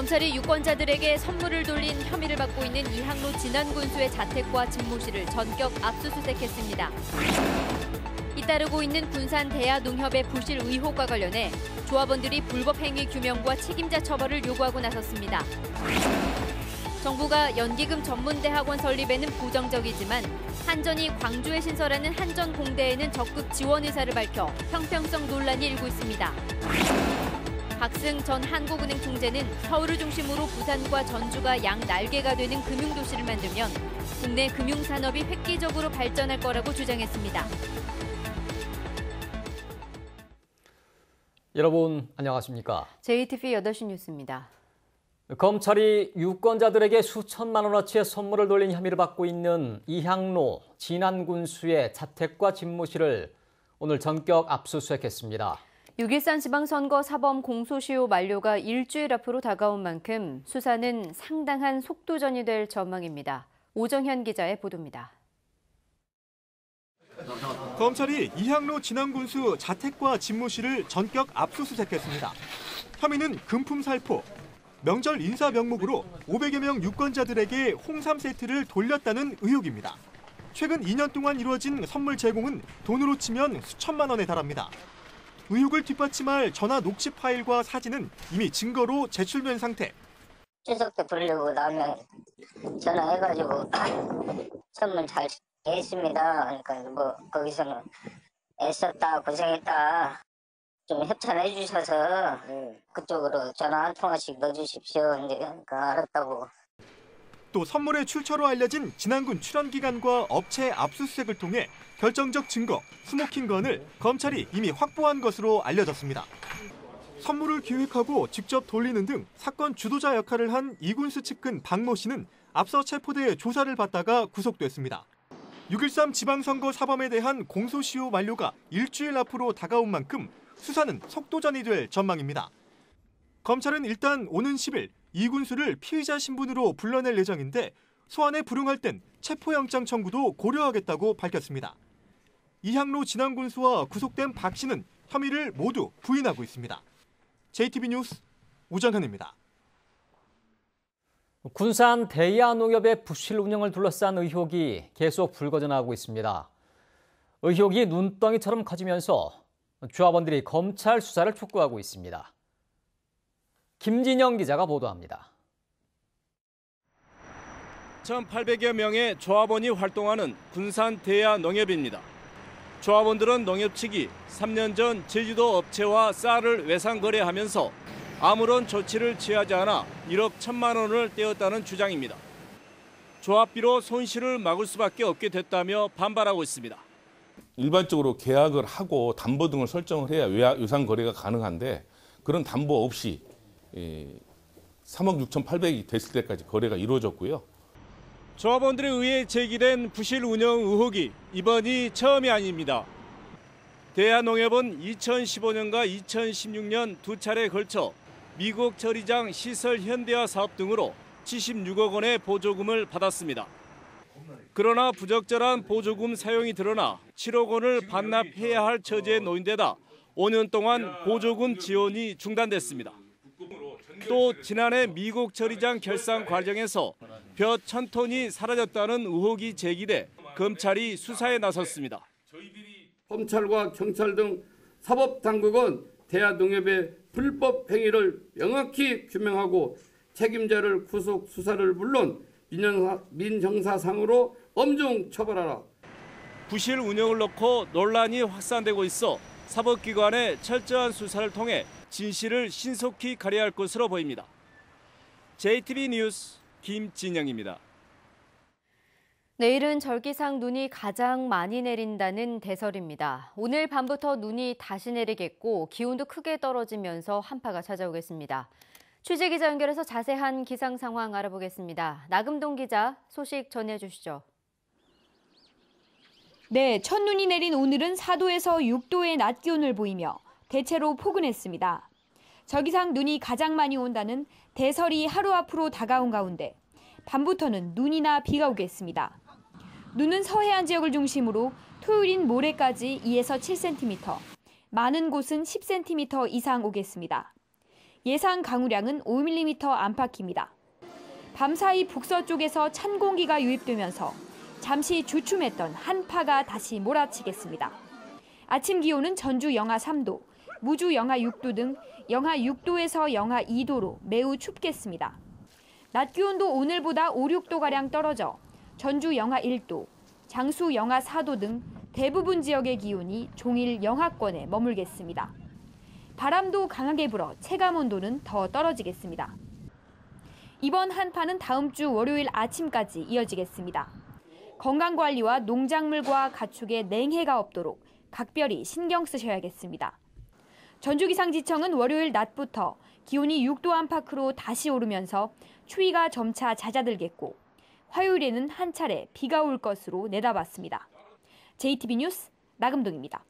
검찰이 유권자들에게 선물을 돌린 혐의를 받고 있는 이항로 진안군수의 자택과 집무실을 전격 압수수색했습니다. 잇따르고 있는 군산 대야농협의 부실 의혹과 관련해 조합원들이 불법 행위 규명과 책임자 처벌을 요구하고 나섰습니다. 정부가 연기금 전문대학원 설립에는 부정적이지만 한전이 광주에 신설하는 한전공대에는 적극 지원 의사를 밝혀 형평성 논란이 일고 있습니다. 박승 전 한국은행 총재는 서울을 중심으로 부산과 전주가 양날개가 되는 금융도시를 만들면 국내 금융산업이 획기적으로 발전할 거라고 주장했습니다. 여러분 안녕하십니까? JTV 8시 뉴스입니다. 검찰이 유권자들에게 수천만 원어치의 선물을 돌린 혐의를 받고 있는 이항로 진안군수의 자택과 집무실을 오늘 전격 압수수색했습니다. 6.13 지방선거 사법 공소시효 만료가 일주일 앞으로 다가온 만큼 수사는 상당한 속도전이 될 전망입니다. 오정현 기자의 보도입니다. 검찰이 이항로 진안군수 자택과 집무실을 전격 압수수색했습니다. 혐의는 금품 살포, 명절 인사 명목으로 500여 명 유권자들에게 홍삼 세트를 돌렸다는 의혹입니다. 최근 2년 동안 이루어진 선물 제공은 돈으로 치면 수천만 원에 달합니다. 의혹을 뒷받침할 전화 녹취 파일과 사진은 이미 증거로 제출된 상태. 추석 때 부르려고 나면 전화해가지고 선물 잘 했습니다. 그러니까 뭐 거기서는 애썼다 고생했다 좀 협찬해 주셔서 그쪽으로 전화 한 통화씩 넣어주십시오. 그러니까 알았다고. 또 선물의 출처로 알려진 진안군 출연기관과 업체 압수수색을 통해 결정적 증거, 스모킹건을 검찰이 이미 확보한 것으로 알려졌습니다. 선물을 기획하고 직접 돌리는 등 사건 주도자 역할을 한 이군수 측근 박모 씨는 앞서 체포돼 조사를 받다가 구속됐습니다. 6.13 지방선거 사범에 대한 공소시효 만료가 일주일 앞으로 다가온 만큼 수사는 속도전이 될 전망입니다. 검찰은 일단 오는 10일 이군수를 피의자 신분으로 불러낼 예정인데 소환에 불응할 땐 체포영장 청구도 고려하겠다고 밝혔습니다. 이항로 진안군수와 구속된 박 씨는 혐의를 모두 부인하고 있습니다. JTB 뉴스 오정현입니다. 군산 대야농협의 부실 운영을 둘러싼 의혹이 계속 불거져나오고 있습니다. 의혹이 눈덩이처럼 커지면서 조합원들이 검찰 수사를 촉구하고 있습니다. 김진영 기자가 보도합니다. 1,800여 명의 조합원이 활동하는 군산 대야농협입니다. 조합원들은 농협 측이 3년 전 제주도 업체와 쌀을 외상 거래하면서 아무런 조치를 취하지 않아 1억 1천만 원을 떼었다는 주장입니다. 조합비로 손실을 막을 수밖에 없게 됐다며 반발하고 있습니다. 일반적으로 계약을 하고 담보 등을 설정을 해야 외상 거래가 가능한데 그런 담보 없이 3억 6,800이 됐을 때까지 거래가 이루어졌고요. 조합원들에 의해 제기된 부실 운영 의혹이 이번이 처음이 아닙니다. 대야농협은 2015년과 2016년 두 차례에 걸쳐 미국 처리장 시설 현대화 사업 등으로 76억 원의 보조금을 받았습니다. 그러나 부적절한 보조금 사용이 드러나 7억 원을 반납해야 할 처지에 놓인 데다 5년 동안 보조금 지원이 중단됐습니다. 또 지난해 미국 처리장 결산 과정에서 벼 1,000톤이 사라졌다는 의혹이 제기돼 검찰이 수사에 나섰습니다. 검찰과 경찰 등 사법당국은 대야농협의 불법 행위를 명확히 규명하고 책임자를 구속 수사를 물론 민형사상으로 엄중 처벌하라. 부실 운영을 놓고 논란이 확산되고 있어 사법기관의 철저한 수사를 통해 진실을 신속히 가려야 할 것으로 보입니다. JTB 뉴스 김진영입니다. 내일은 절기상 눈이 가장 많이 내린다는 대설입니다. 오늘 밤부터 눈이 다시 내리겠고 기온도 크게 떨어지면서 한파가 찾아오겠습니다. 취재기자 연결해서 자세한 기상 상황 알아보겠습니다. 나금동 기자 소식 전해주시죠. 네, 첫눈이 내린 오늘은 4도에서 6도의 낮 기온을 보이며 대체로 포근했습니다. 절기상 눈이 가장 많이 온다는 대설이 하루 앞으로 다가온 가운데 밤부터는 눈이나 비가 오겠습니다. 눈은 서해안 지역을 중심으로 토요일인 모레까지 2에서 7cm, 많은 곳은 10cm 이상 오겠습니다. 예상 강우량은 5mm 안팎입니다. 밤사이 북서쪽에서 찬 공기가 유입되면서 잠시 주춤했던 한파가 다시 몰아치겠습니다. 아침 기온은 전주 영하 3도, 무주 영하 6도 등 영하 6도에서 영하 2도로 매우 춥겠습니다. 낮 기온도 오늘보다 5, 6도가량 떨어져 전주 영하 1도, 장수 영하 4도 등 대부분 지역의 기온이 종일 영하권에 머물겠습니다. 바람도 강하게 불어 체감 온도는 더 떨어지겠습니다. 이번 한파는 다음 주 월요일 아침까지 이어지겠습니다. 건강관리와 농작물과 가축에 냉해가 없도록 각별히 신경 쓰셔야겠습니다. 전주기상지청은 월요일 낮부터 기온이 6도 안팎으로 다시 오르면서 추위가 점차 잦아들겠고 화요일에는 한 차례 비가 올 것으로 내다봤습니다. JTB 뉴스 나금동입니다.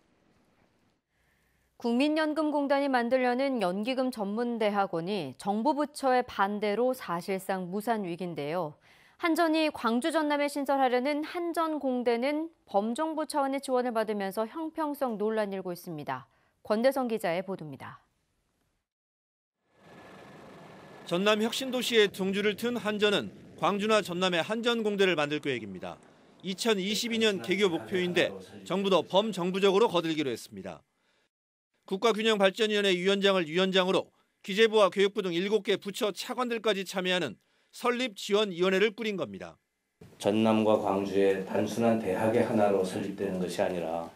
국민연금공단이 만들려는 연기금 전문대학원이 정부 부처의 반대로 사실상 무산 위기인데요. 한전이 광주 전남에 신설하려는 한전공대는 범정부 차원의 지원을 받으면서 형평성 논란이 일고 있습니다. 권대성 기자의 보도입니다. 전남 혁신도시에 둥지를 튼 한전은 광주나 전남에 한전공대를 만들 계획입니다. 2022년 개교 목표인데 정부도 범정부적으로 거들기로 했습니다. 국가균형발전위원회 위원장을 위원장으로 기재부와 교육부 등 7개 부처 차관들까지 참여하는 설립지원위원회를 꾸린 겁니다. 전남과 광주의 단순한 대학의 하나로 설립되는 것이 아니라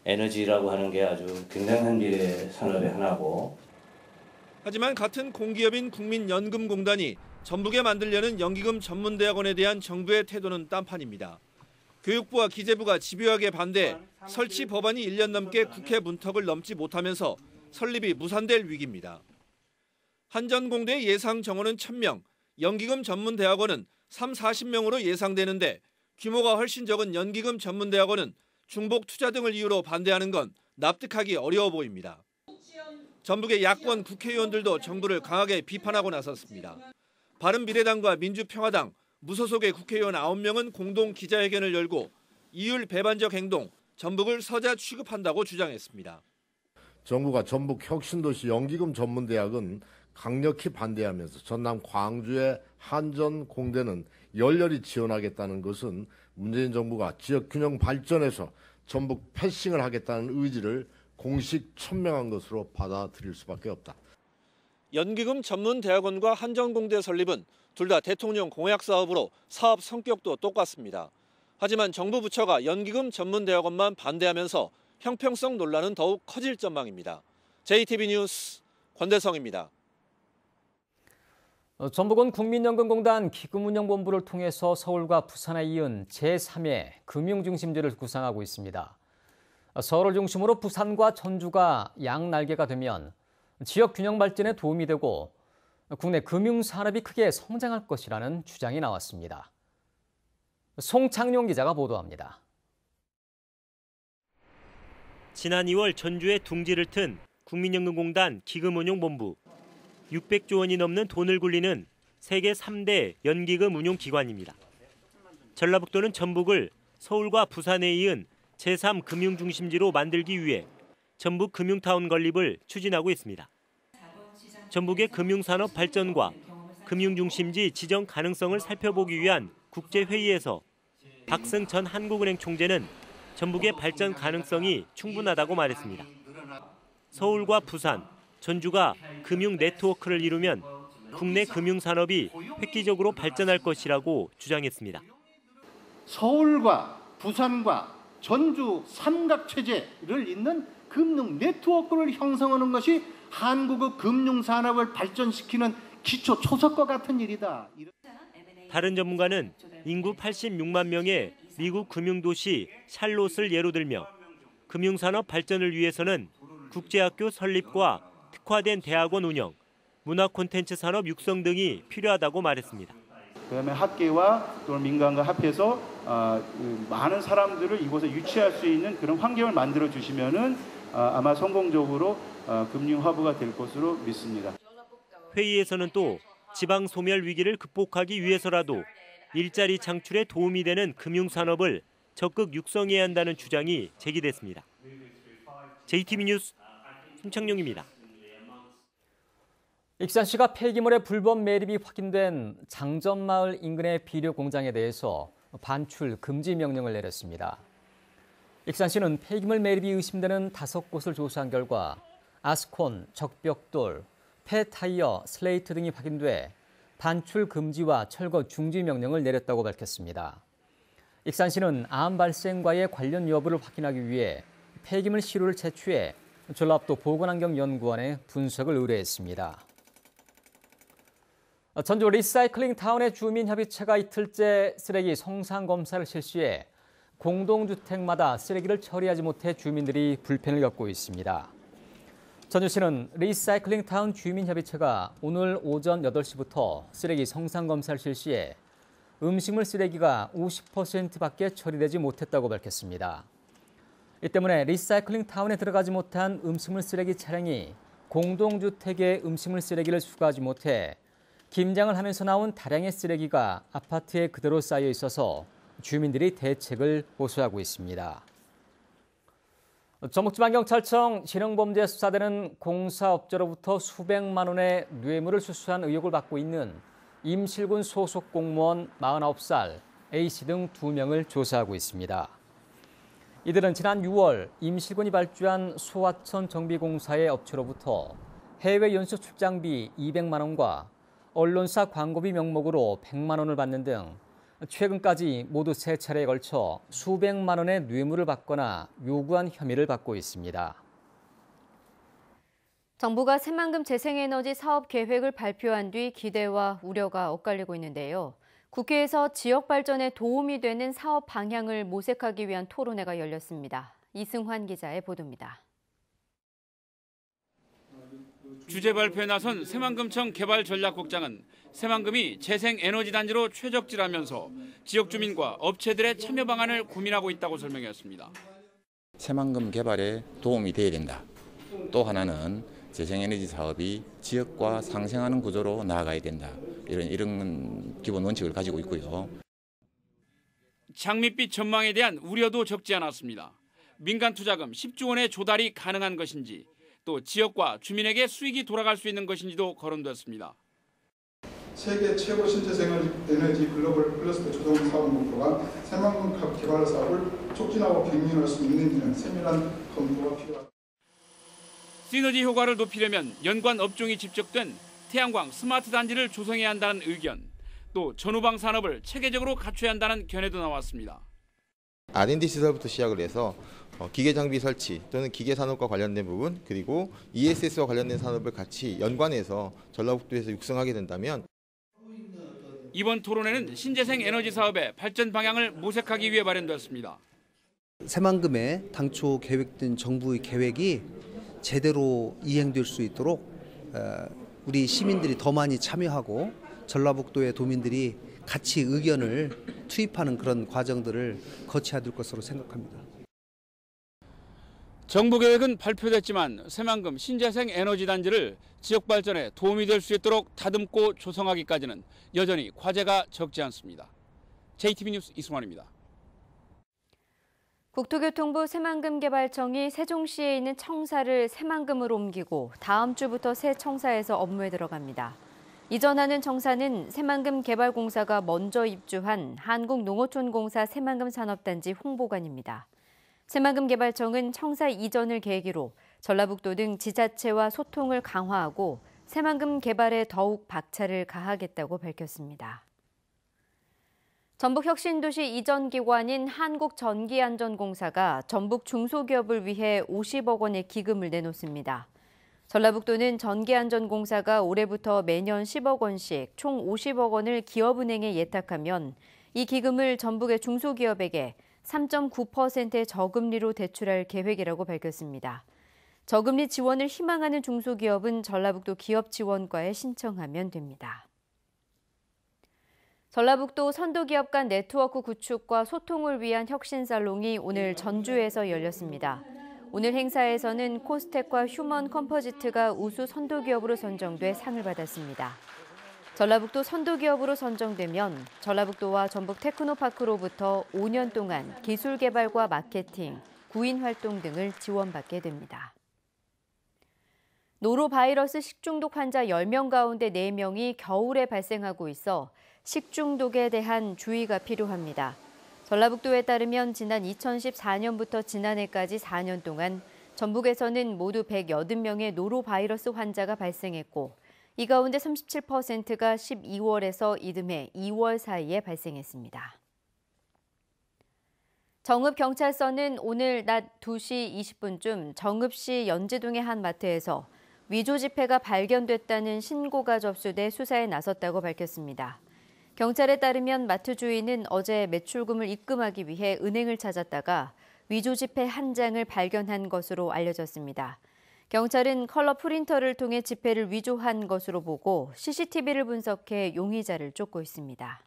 에너지라고 하는 게 아주 굉장한 미래 산업의 하나고. 하지만 같은 공기업인 국민연금공단이 전북에 만들려는 연기금 전문대학원에 대한 정부의 태도는 딴판입니다. 교육부와 기재부가 집요하게 반대해 설치 법안이 1년 넘게 국회 문턱을 넘지 못하면서 설립이 무산될 위기입니다. 한전공대의 예상 정원은 1,000명, 연기금 전문대학원은 30-40명으로 예상되는데 규모가 훨씬 적은 연기금 전문대학원은 중복 투자 등을 이유로 반대하는 건 납득하기 어려워 보입니다. 전북의 야권 국회의원들도 정부를 강하게 비판하고 나섰습니다. 바른미래당과 민주평화당, 무소속의 국회의원 9명은 공동 기자회견을 열고 이율 배반적 행동, 전북을 서자 취급한다고 주장했습니다. 정부가 전북 혁신도시 연기금 전문대학은 강력히 반대하면서 전남 광주의 한전공대는 열렬히 지원하겠다는 것은 문재인 정부가 지역균형 발전에서 전북 패싱을 하겠다는 의지를 공식 천명한 것으로 받아들일 수밖에 없다. 연기금 전문대학원과 한전공대 설립은 둘 다 대통령 공약 사업으로 사업 성격도 똑같습니다. 하지만 정부 부처가 연기금 전문대학원만 반대하면서 형평성 논란은 더욱 커질 전망입니다. JTB 뉴스 권대성입니다. 전북은 국민연금공단 기금운용본부를 통해서 서울과 부산에 이은 제3의 금융중심지를 구상하고 있습니다. 서울을 중심으로 부산과 전주가 양날개가 되면 지역 균형 발전에 도움이 되고 국내 금융산업이 크게 성장할 것이라는 주장이 나왔습니다. 송창용 기자가 보도합니다. 지난 2월 전주에 둥지를 튼 국민연금공단 기금운용본부. 600조 원이 넘는 돈을 굴리는 세계 3대 연기금 운용기관입니다. 전라북도는 전북을 서울과 부산에 이은 제3금융중심지로 만들기 위해 전북 금융타운 건립을 추진하고 있습니다. 전북의 금융산업 발전과 금융중심지 지정 가능성을 살펴보기 위한 국제회의에서 박승 전 한국은행 총재는 전북의 발전 가능성이 충분하다고 말했습니다. 서울과 부산, 전주가 금융 네트워크를 이루면 국내 금융산업이 획기적으로 발전할 것이라고 주장했습니다. 서울과 부산과 전주 삼각체제를 잇는 금융 네트워크를 형성하는 것이 한국의 금융산업을 발전시키는 기초 초석과 같은 일이다. 다른 전문가는 인구 86만 명의 미국 금융도시 샬롯을 예로 들며 금융산업 발전을 위해서는 국제학교 설립과 특화된 대학원 운영, 문화 콘텐츠 산업 육성 등이 필요하다고 말했습니다. 그다음에 학계와 또는 민간과 합해서 많은 사람들을 이곳에 유치할 수 있는 그런 환경을 만들어 주시면은 아마 성공적으로 금융 허브가 될 것으로 믿습니다. 회의에서는 또 지방 소멸 위기를 극복하기 위해서라도 일자리 창출에 도움이 되는 금융 산업을 적극 육성해야 한다는 주장이 제기됐습니다. JTB 뉴스 송창용입니다. 익산시가 폐기물의 불법 매립이 확인된 장전마을 인근의 비료 공장에 대해서 반출 금지 명령을 내렸습니다. 익산시는 폐기물 매립이 의심되는 5곳을 조사한 결과 아스콘, 적벽돌, 폐타이어, 슬레이트 등이 확인돼 반출 금지와 철거 중지 명령을 내렸다고 밝혔습니다. 익산시는 암 발생과의 관련 여부를 확인하기 위해 폐기물 시료를 채취해 전라북도 보건환경연구원에 분석을 의뢰했습니다. 전주 리사이클링 타운의 주민협의체가 이틀째 쓰레기 성상 검사를 실시해 공동주택마다 쓰레기를 처리하지 못해 주민들이 불편을 겪고 있습니다. 전주시는 리사이클링 타운 주민협의체가 오늘 오전 8시부터 쓰레기 성상 검사를 실시해 음식물 쓰레기가 50%밖에 처리되지 못했다고 밝혔습니다. 이 때문에 리사이클링 타운에 들어가지 못한 음식물 쓰레기 차량이 공동주택에 음식물 쓰레기를 수거하지 못해 김장을 하면서 나온 다량의 쓰레기가 아파트에 그대로 쌓여 있어서 주민들이 대책을 호소하고 있습니다. 전북지방경찰청 신형범죄수사대는 공사업자로부터 수백만 원의 뇌물을 수수한 의혹을 받고 있는 임실군 소속 공무원 49살 A씨 등 2명을 조사하고 있습니다. 이들은 지난 6월 임실군이 발주한 소하천 정비공사의 업체로부터 해외 연수 출장비 200만 원과 언론사 광고비 명목으로 100만 원을 받는 등 최근까지 모두 3차례에 걸쳐 수백만 원의 뇌물을 받거나 요구한 혐의를 받고 있습니다. 정부가 새만금 재생에너지 사업 계획을 발표한 뒤 기대와 우려가 엇갈리고 있는데요. 국회에서 지역 발전에 도움이 되는 사업 방향을 모색하기 위한 토론회가 열렸습니다. 이승환 기자의 보도입니다. 주제 발표에 나선 새만금청 개발전략국장은 새만금이 재생에너지단지로 최적지라면서 지역 주민과 업체들의 참여 방안을 고민하고 있다고 설명했습니다. 새만금 개발에 도움이 돼야 된다. 또 하나는 재생에너지 사업이 지역과 상생하는 구조로 나아가야 된다. 이런 기본 원칙을 가지고 있고요. 장밋빛 전망에 대한 우려도 적지 않았습니다. 민간 투자금 10조 원의 조달이 가능한 것인지 또 지역과 주민에게 수익이 돌아갈 수 있는 것인지도 거론됐습니다. 세계 최고 신재생에너지 글로벌 클러스터 조성 사업 목표가 새만금 개발 사업을 촉진하고 병행할 수 있는지는 세밀한 검토가 필요합니다. 시너지 효과를 높이려면 연관 업종이 집적된 태양광 스마트 단지를 조성해야 한다는 의견, 또 전후방 산업을 체계적으로 갖춰야 한다는 견해도 나왔습니다. R&D 시설부터 시작을 해서 기계 장비 설치 또는 기계 산업과 관련된 부분 그리고 ESS와 관련된 산업을 같이 연관해서 전라북도에서 육성하게 된다면 이번 토론회는 신재생 에너지 사업의 발전 방향을 모색하기 위해 마련됐습니다. 새만금에 당초 계획된 정부의 계획이 제대로 이행될 수 있도록 우리 시민들이 더 많이 참여하고 전라북도의 도민들이 같이 의견을 투입하는 그런 과정들을 거쳐야 될 것으로 생각합니다. 정부 계획은 발표됐지만 새만금 신재생 에너지 단지를 지역 발전에 도움이 될 수 있도록 다듬고 조성하기까지는 여전히 과제가 적지 않습니다. JTB 뉴스 이승환입니다. 국토교통부 새만금개발청이 세종시에 있는 청사를 새만금으로 옮기고 다음 주부터 새 청사에서 업무에 들어갑니다. 이전하는 청사는 새만금개발공사가 먼저 입주한 한국농어촌공사 새만금산업단지 홍보관입니다. 새만금개발청은 청사 이전을 계기로 전라북도 등 지자체와 소통을 강화하고 새만금 개발에 더욱 박차를 가하겠다고 밝혔습니다. 전북혁신도시 이전 기관인 한국전기안전공사가 전북 중소기업을 위해 50억 원의 기금을 내놓습니다. 전라북도는 전기안전공사가 올해부터 매년 10억 원씩 총 50억 원을 기업은행에 예탁하면 이 기금을 전북의 중소기업에게 3.9%의 저금리로 대출할 계획이라고 밝혔습니다. 저금리 지원을 희망하는 중소기업은 전라북도 기업지원과에 신청하면 됩니다. 전라북도 선도기업 간 네트워크 구축과 소통을 위한 혁신살롱이 오늘 전주에서 열렸습니다. 오늘 행사에서는 코스텍과 휴먼 컴포지트가 우수 선도기업으로 선정돼 상을 받았습니다. 전라북도 선도기업으로 선정되면 전라북도와 전북 테크노파크로부터 5년 동안 기술 개발과 마케팅, 구인 활동 등을 지원받게 됩니다. 노로바이러스 식중독 환자 10명 가운데 4명이 겨울에 발생하고 있어 식중독에 대한 주의가 필요합니다. 전라북도에 따르면 지난 2014년부터 지난해까지 4년 동안 전북에서는 모두 180명의 노로바이러스 환자가 발생했고 이 가운데 37%가 12월에서 이듬해 2월 사이에 발생했습니다. 정읍경찰서는 오늘 낮 2시 20분쯤 정읍시 연제동의 한 마트에서 위조 지폐가 발견됐다는 신고가 접수돼 수사에 나섰다고 밝혔습니다. 경찰에 따르면 마트 주인은 어제 매출금을 입금하기 위해 은행을 찾았다가 위조 지폐 한 장을 발견한 것으로 알려졌습니다. 경찰은 컬러 프린터를 통해 지폐를 위조한 것으로 보고 CCTV를 분석해 용의자를 쫓고 있습니다.